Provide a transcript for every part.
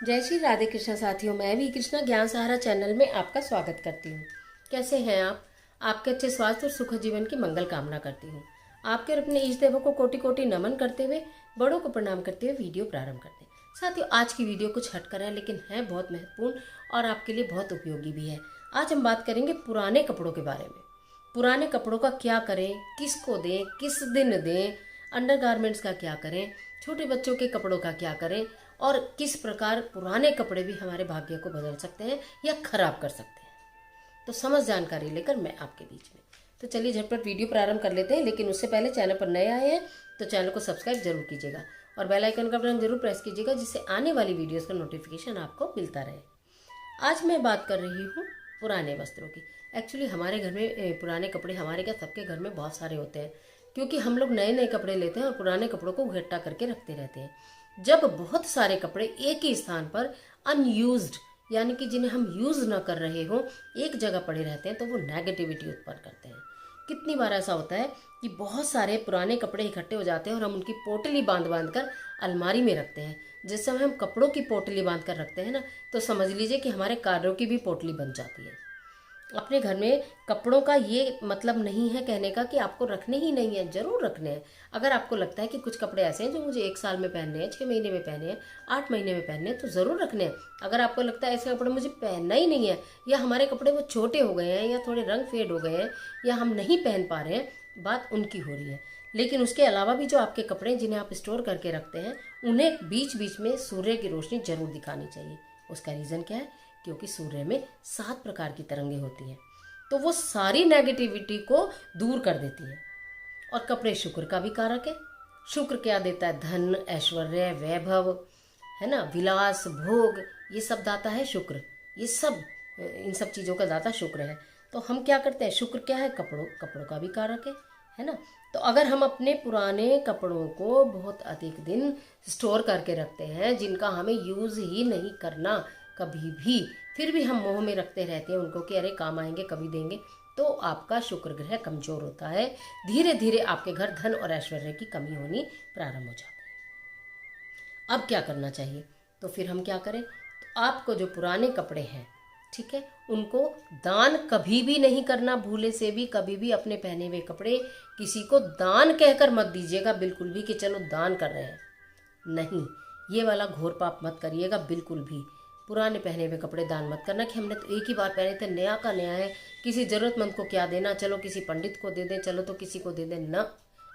जय श्री राधे कृष्णा साथियों। मैं भी कृष्णा ज्ञान सहारा चैनल में आपका स्वागत करती हूँ। कैसे हैं आप? आपके अच्छे स्वास्थ्य और सुखद जीवन की मंगल कामना करती हूँ। आपके और अपने इष्ट देवों को कोटि कोटि नमन करते हुए, बड़ों को प्रणाम करते हुए वीडियो प्रारंभ करते हैं। साथियों, आज की वीडियो कुछ हटकर है लेकिन है बहुत महत्वपूर्ण और आपके लिए बहुत उपयोगी भी है। आज हम बात करेंगे पुराने कपड़ों के बारे में। पुराने कपड़ों का क्या करें, किसको दें, किस दिन दें, अंडरगारमेंट्स का क्या करें, छोटे बच्चों के कपड़ों का क्या करें और किस प्रकार पुराने कपड़े भी हमारे भाग्य को बदल सकते हैं या खराब कर सकते हैं। तो समझ जानकारी लेकर मैं आपके बीच में। तो चलिए झटपट वीडियो प्रारंभ कर लेते हैं, लेकिन उससे पहले चैनल पर नए आए हैं तो चैनल को सब्सक्राइब जरूर कीजिएगा और बेल आइकन का बटन जरूर प्रेस कीजिएगा, जिससे आने वाली वीडियोस का नोटिफिकेशन आपको मिलता रहे। आज मैं बात कर रही हूँ पुराने वस्त्रों की। एक्चुअली हमारे घर में पुराने कपड़े, हमारे क्या सबके घर में बहुत सारे होते हैं, क्योंकि हम लोग नए नए कपड़े लेते हैं और पुराने कपड़ों को इकट्ठा करके रखते रहते हैं। जब बहुत सारे कपड़े एक ही स्थान पर अनयूज्ड, यानी कि जिन्हें हम यूज न कर रहे हो, एक जगह पड़े रहते हैं तो वो नेगेटिविटी उत्पन्न करते हैं। कितनी बार ऐसा होता है कि बहुत सारे पुराने कपड़े इकट्ठे हो जाते हैं और हम उनकी पोटली बांध बांध कर अलमारी में रखते हैं। जिस समय हम कपड़ों की पोटली बांध कर रखते हैं ना, तो समझ लीजिए कि हमारे कार्यों की भी पोटली बन जाती है। अपने घर में कपड़ों का ये मतलब नहीं है कहने का कि आपको रखने ही नहीं है, जरूर रखने हैं। अगर आपको लगता है कि कुछ कपड़े ऐसे हैं जो मुझे 1 साल में पहनने हैं, 6 महीने में पहनने हैं, 8 महीने में पहनने हैं, तो ज़रूर रखने हैं। अगर आपको लगता है ऐसे कपड़े मुझे पहनना ही नहीं है, या हमारे कपड़े वो छोटे हो गए हैं, या थोड़े रंग फेड हो गए हैं, या हम नहीं पहन पा रहे हैं, बात उनकी हो रही है। लेकिन उसके अलावा भी जो आपके कपड़े जिन्हें आप स्टोर करके रखते हैं, उन्हें बीच बीच में सूर्य की रोशनी जरूर दिखानी चाहिए। उसका रीज़न क्या है? क्योंकि सूर्य में 7 प्रकार की तरंगें होती हैं, तो वो सारी नेगेटिविटी को दूर कर देती है। और कपड़े शुक्र का भी कारक है। शुक्र क्या देता है? धन, ऐश्वर्य, वैभव, है ना, विलास, भोग, ये सब दाता है शुक्र। ये सब इन सब चीज़ों का दाता शुक्र है। तो हम क्या करते हैं? शुक्र क्या है? कपड़ों कपड़ों का भी कारक है ना। तो अगर हम अपने पुराने कपड़ों को बहुत अधिक दिन स्टोर करके रखते हैं, जिनका हमें यूज़ ही नहीं करना कभी भी, फिर भी हम मोह में रखते रहते हैं उनको कि अरे काम आएंगे, कभी देंगे, तो आपका शुक्र ग्रह कमजोर होता है। धीरे धीरे आपके घर धन और ऐश्वर्य की कमी होनी प्रारंभ हो जाती है। अब क्या करना चाहिए? तो फिर हम क्या करें? तो आपको जो पुराने कपड़े हैं, ठीक है, उनको दान कभी भी नहीं करना। भूले से भी कभी भी अपने पहने हुए कपड़े किसी को दान कहकर मत दीजिएगा, बिल्कुल भी, कि चलो दान कर रहे हैं। नहीं, ये वाला घोर पाप मत करिएगा बिल्कुल भी। पुराने पहने हुए कपड़े दान मत करना कि हमने तो एक ही बार पहने थे, नया का नया है, किसी जरूरतमंद को क्या देना, चलो किसी पंडित को दे दें, चलो तो किसी को दे दें। न,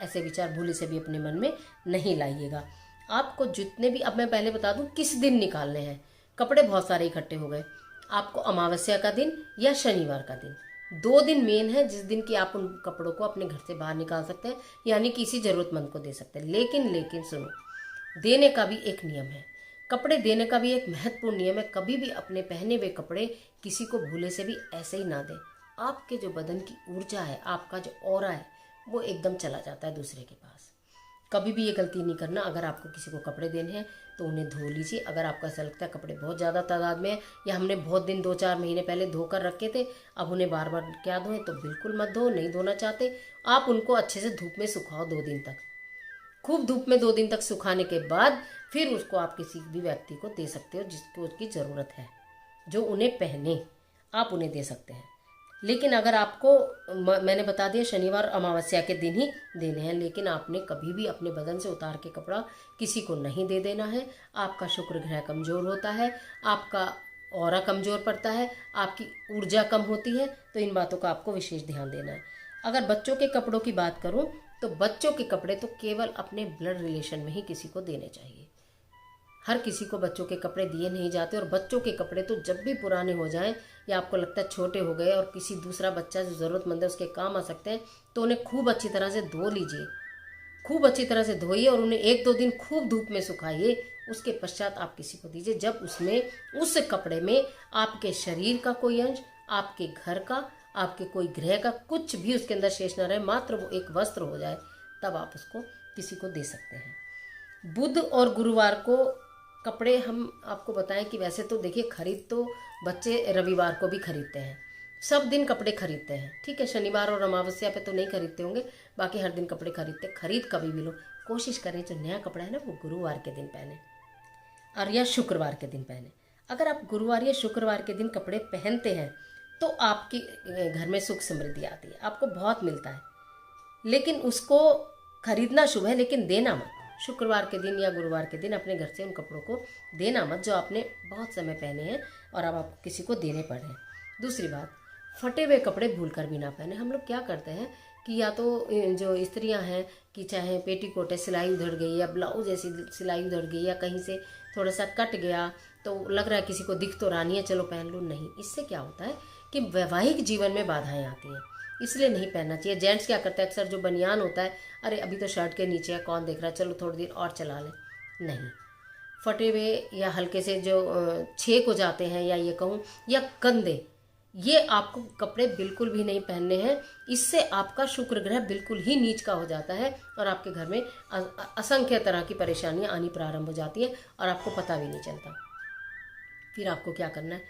ऐसे विचार भूले से भी अपने मन में नहीं लाइएगा। आपको जितने भी, अब मैं पहले बता दूं किस दिन निकालने हैं। कपड़े बहुत सारे इकट्ठे हो गए, आपको अमावस्या का दिन या शनिवार का दिन, 2 दिन मेन है जिस दिन की आप उन कपड़ों को अपने घर से बाहर निकाल सकते हैं, यानी किसी जरूरतमंद को दे सकते हैं। लेकिन सुनो, देने का भी एक नियम है। कपड़े देने का भी एक महत्वपूर्ण नियम है। कभी भी अपने पहने हुए कपड़े किसी को भूले से भी ऐसे ही ना दें। आपके जो बदन की ऊर्जा है, आपका जो ऑरा है, वो एकदम चला जाता है दूसरे के पास। कभी भी ये गलती नहीं करना। अगर आपको किसी को कपड़े देने हैं तो उन्हें धो लीजिए। अगर आपको ऐसा लगता है कपड़े बहुत ज़्यादा तादाद में है, या हमने बहुत दिन 2-4 महीने पहले धोकर रखे थे, अब उन्हें बार बार क्या धोएं, तो बिल्कुल मत धो। नहीं धोना चाहते आप, उनको अच्छे से धूप में सुखाओ 2 दिन तक। खूब धूप में 2 दिन तक सुखाने के बाद फिर उसको आप किसी भी व्यक्ति को दे सकते हो जिसको उसकी ज़रूरत है, जो उन्हें पहने, आप उन्हें दे सकते हैं। लेकिन अगर आपको, मैंने बता दिया शनिवार अमावस्या के दिन ही देने हैं, लेकिन आपने कभी भी अपने बदन से उतार के कपड़ा किसी को नहीं दे देना है। आपका शुक्र ग्रह कमज़ोर होता है, आपका ऑरा कमज़ोर पड़ता है, आपकी ऊर्जा कम होती है। तो इन बातों का आपको विशेष ध्यान देना है। अगर बच्चों के कपड़ों की बात करूं, तो बच्चों के कपड़े तो केवल अपने ब्लड रिलेशन में ही किसी को देने चाहिए। हर किसी को बच्चों के कपड़े दिए नहीं जाते। और बच्चों के कपड़े तो जब भी पुराने हो जाएं, या आपको लगता है छोटे हो गए और किसी दूसरा बच्चा जो ज़रूरतमंद है उसके काम आ सकते हैं, तो उन्हें खूब अच्छी तरह से धो लीजिए। खूब अच्छी तरह से धोइए और उन्हें 1-2 दिन खूब धूप में सुखाइए। उसके पश्चात आप किसी को दीजिए, जब उसमें, उस कपड़े में आपके शरीर का कोई अंश, आपके घर का, आपके कोई ग्रह का कुछ भी उसके अंदर शेष न रहे, मात्र वो एक वस्त्र हो जाए, तब आप उसको किसी को दे सकते हैं। बुध और गुरुवार को कपड़े हम आपको बताएं कि वैसे तो देखिए, खरीद तो बच्चे रविवार को भी खरीदते हैं, सब दिन कपड़े खरीदते हैं, ठीक है। शनिवार और अमावस्या पे तो नहीं खरीदते होंगे, बाकी हर दिन कपड़े खरीदते। खरीद कभी भी लो, कोशिश करें जो नया कपड़ा है ना वो गुरुवार के दिन पहने। और या शुक्रवार के दिन पहने। अगर आप गुरुवार या शुक्रवार के दिन कपड़े पहनते हैं तो आपके घर में सुख समृद्धि आती है, आपको बहुत मिलता है। लेकिन उसको खरीदना शुभ है, लेकिन देना मत। शुक्रवार के दिन या गुरुवार के दिन अपने घर से उन कपड़ों को देना मत जो आपने बहुत समय पहने हैं और अब आपको किसी को देने पड़ रहे हैं। दूसरी बात, फटे हुए कपड़े भूल कर भी ना पहने। हम लोग क्या करते हैं कि या तो जो स्त्रियां हैं कि चाहे पेटीकोट है, सिलाई उधड़ गई, या ब्लाउज ऐसी सिलाई उधड़ गई, या कहीं से थोड़ा सा कट गया तो लग रहा है किसी को दिख तो रानी है, चलो पहन लो। नहीं, इससे क्या होता है कि वैवाहिक जीवन में बाधाएं आती हैं, इसलिए नहीं पहनना चाहिए। जेंट्स क्या करते हैं अक्सर, जो बनियान होता है, अरे अभी तो शर्ट के नीचे है, कौन देख रहा है, चलो थोड़ी देर और चला लें। नहीं, फटे हुए या हल्के से जो छेक हो जाते हैं, या ये कहूँ या कंधे, ये आपको कपड़े बिल्कुल भी नहीं पहनने हैं। इससे आपका शुक्र ग्रह बिल्कुल ही नीच का हो जाता है और आपके घर में असंख्य तरह की परेशानियां आनी प्रारंभ हो जाती है और आपको पता भी नहीं चलता। फिर आपको क्या करना है,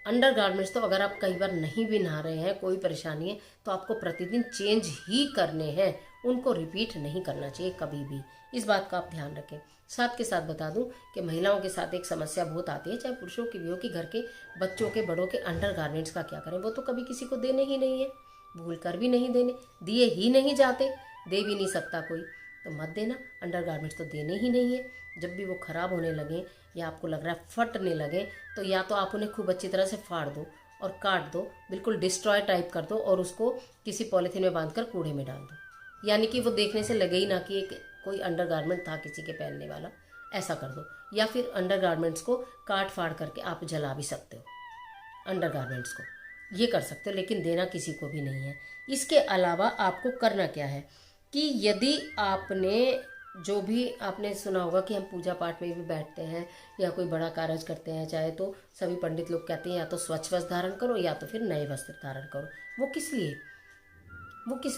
अंडर गारमेंट्स तो अगर आप कई बार नहीं भी नहा रहे हैं, कोई परेशानी है, तो आपको प्रतिदिन चेंज ही करने हैं, उनको रिपीट नहीं करना चाहिए कभी भी। इस बात का आप ध्यान रखें। साथ के साथ बता दूं कि महिलाओं के साथ एक समस्या बहुत आती है, चाहे पुरुषों की भी हो, कि घर के बच्चों के, बड़ों के अंडर गारमेंट्स का क्या करें। वो तो कभी किसी को देने ही नहीं है, भूल कर भी नहीं देने, दिए ही नहीं जाते, दे भी नहीं सकता कोई, तो मत देना। अंडर गारमेंट्स तो देने ही नहीं है। जब भी वो ख़राब होने लगे या आपको लग रहा है फटने लगे, तो या तो आप उन्हें खूब अच्छी तरह से फाड़ दो और काट दो, बिल्कुल डिस्ट्रॉय टाइप कर दो, और उसको किसी पॉलीथीन में बांधकर कूड़े में डाल दो, यानी कि वो देखने से लगे ही ना कि एक कोई अंडर गारमेंट था किसी के पहनने वाला, ऐसा कर दो। या फिर अंडर गारमेंट्स को काट फाड़ करके आप जला भी सकते हो, अंडर गारमेंट्स को, ये कर सकते हो, लेकिन देना किसी को भी नहीं है। इसके अलावा आपको करना क्या है कि यदि आपने जो भी आपने सुना होगा कि हम पूजा पाठ में भी बैठते हैं या कोई बड़ा कार्य करते हैं, चाहे तो सभी पंडित लोग कहते हैं या तो स्वच्छ वस्त्र धारण करो या तो फिर नए वस्त्र धारण करो। वो किस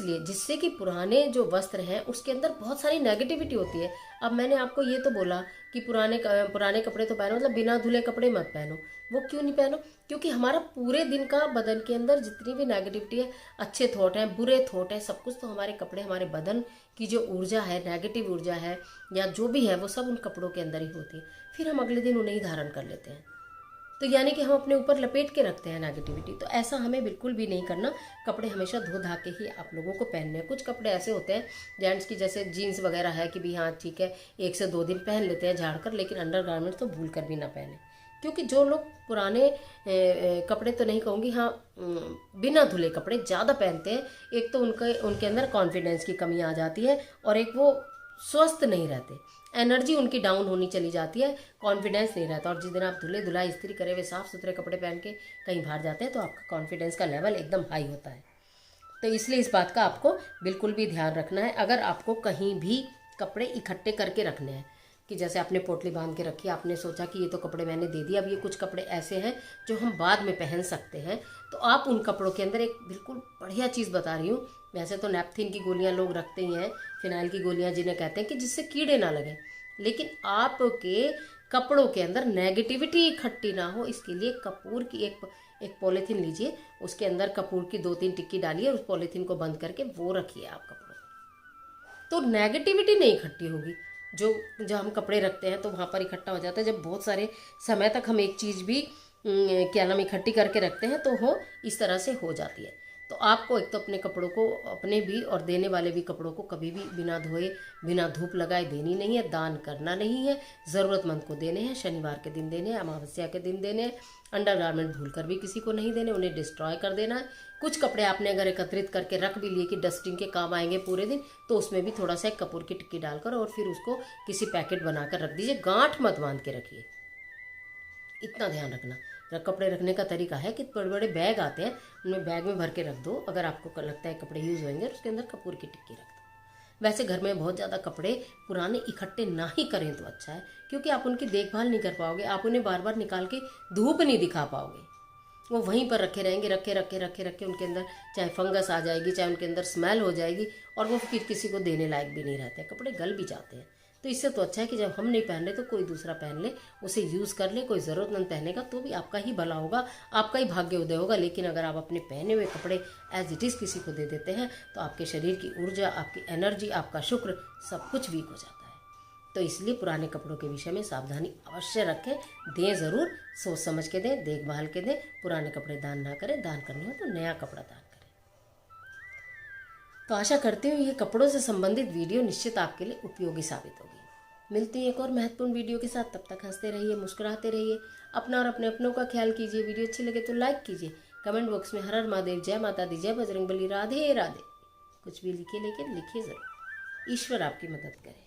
लिए? जिससे कि पुराने जो वस्त्र हैं उसके अंदर बहुत सारी नेगेटिविटी होती है। अब मैंने आपको ये तो बोला कि पुराने कपड़े तो पहनो, मतलब बिना धुले कपड़े मत पहनो। वो क्यों नहीं पहनो? क्योंकि हमारा पूरे दिन का बदन के अंदर जितनी भी नेगेटिविटी है, अच्छे थॉट हैं, बुरे थॉट हैं, सब कुछ तो हमारे कपड़े, हमारे बदन की जो ऊर्जा है, नेगेटिव ऊर्जा है या जो भी है, वो सब उन कपड़ों के अंदर ही होती है। फिर हम अगले दिन उन्हें ही धारण कर लेते हैं, तो यानी कि हम अपने ऊपर लपेट के रखते हैं नेगेटिविटी। तो ऐसा हमें बिल्कुल भी नहीं करना। कपड़े हमेशा धो धा के ही आप लोगों को पहनने हैं। कुछ कपड़े ऐसे होते हैं जेंट्स की, जैसे जीन्स वगैरह है कि भी हाँ ठीक है 1 से 2 दिन पहन लेते हैं झाड़ कर, लेकिन अंडर गारमेंट्स तो भूल कर भी ना पहने। क्योंकि जो लोग पुराने कपड़े तो नहीं कहूँगी, हाँ बिना धुले कपड़े ज़्यादा पहनते हैं, एक तो उनके अंदर कॉन्फिडेंस की कमी आ जाती है, और एक वो स्वस्थ नहीं रहते, एनर्जी उनकी डाउन होनी चली जाती है, कॉन्फिडेंस नहीं रहता। और जिस दिन आप धुले धुलाई इस्त्री करे हुए साफ़ सुथरे कपड़े पहन के कहीं बाहर जाते हैं तो आपका कॉन्फिडेंस का लेवल एकदम हाई होता है। तो इसलिए इस बात का आपको बिल्कुल भी ध्यान रखना है। अगर आपको कहीं भी कपड़े इकट्ठे करके रखने हैं, कि जैसे आपने पोटली बांध के रखी, आपने सोचा कि ये तो कपड़े मैंने दे दिए, अब ये कुछ कपड़े ऐसे हैं जो हम बाद में पहन सकते हैं, तो आप उन कपड़ों के अंदर एक बिल्कुल बढ़िया चीज़ बता रही हूँ। वैसे तो नैपथिन की गोलियाँ लोग रखते ही हैं, फिनाइल की गोलियाँ जिन्हें कहते हैं, कि जिससे कीड़े ना लगें, लेकिन आपके कपड़ों के अंदर नेगेटिविटी इकट्ठी ना हो, इसके लिए कपूर की एक पॉलीथीन लीजिए, उसके अंदर कपूर की 2-3 टिक्की डालिए, उस पॉलीथीन को बंद करके वो रखिए आप कपड़ों, तो नेगेटिविटी नहीं इकट्ठी होगी। जो हम कपड़े रखते हैं तो वहाँ पर इकट्ठा हो जाता है। जब बहुत सारे समय तक हम एक चीज़ भी क्या नाम इकट्ठी करके रखते हैं तो वो इस तरह से हो जाती है। तो आपको एक तो अपने कपड़ों को, अपने भी और देने वाले भी कपड़ों को कभी भी बिना धोए बिना धूप लगाए देनी नहीं है, दान करना नहीं है, ज़रूरतमंद को देने हैं, शनिवार के दिन देने हैं, अमावस्या के दिन देने हैं। अंडर गारमेंट भूल कर भी किसी को नहीं देने, उन्हें डिस्ट्रॉय कर देना है। कुछ कपड़े आपने अगर एकत्रित करके रख भी लिए कि डस्टिंग के काम आएंगे पूरे दिन, तो उसमें भी थोड़ा सा एक कपूर की टिक्की डालकर और फिर उसको किसी पैकेट बनाकर रख दीजिए, गांठ मत बांध के रखिए, इतना ध्यान रखना। कपड़े रखने का तरीका है कि बड़े बड़े बैग आते हैं, उनमें बैग में भर के रख दो। अगर आपको लगता है कपड़े यूज़ होंगे, उसके अंदर कपूर की टिक्की रख दो। वैसे घर में बहुत ज़्यादा कपड़े पुराने इकट्ठे ना ही करें तो अच्छा है, क्योंकि आप उनकी देखभाल नहीं कर पाओगे, आप उन्हें बार बार निकाल के धूप नहीं दिखा पाओगे, वो वहीं पर रखे रहेंगे, रखे उनके अंदर चाहे फंगस आ जाएगी, चाहे उनके अंदर स्मेल हो जाएगी, और वो फिर किसी को देने लायक भी नहीं रहते, कपड़े गल भी जाते हैं। तो इससे तो अच्छा है कि जब हम नहीं पहन रहे तो कोई दूसरा पहन ले, उसे यूज़ कर ले, कोई ज़रूरतमंद पहनेगा तो भी आपका ही भला होगा, आपका ही भाग्य उदय होगा। लेकिन अगर आप अपने पहने हुए कपड़े एज इट इज़ किसी को दे देते हैं तो आपके शरीर की ऊर्जा, आपकी एनर्जी, आपका शुक्र सब कुछ वीक हो जाता है। तो इसलिए पुराने कपड़ों के विषय में सावधानी अवश्य रखें, दें ज़रूर, सोच समझ के दें, देखभाल के दें। पुराने कपड़े दान ना करें, दान करने हो तो नया कपड़ा दान करें। तो आशा करती हूँ ये कपड़ों से संबंधित वीडियो निश्चित आपके लिए उपयोगी साबित होगी। मिलती है एक और महत्वपूर्ण वीडियो के साथ। तब तक हंसते रहिए, मुस्कुराते रहिए, अपना और अपने अपनों का ख्याल कीजिए। वीडियो अच्छी लगे तो लाइक कीजिए, कमेंट बॉक्स में हर हर महादेव, जय माता दी, जय बजरंगबली, राधे राधे कुछ भी लिखिए, लेकिन लिखिए ज़रूर। ईश्वर आपकी मदद करे।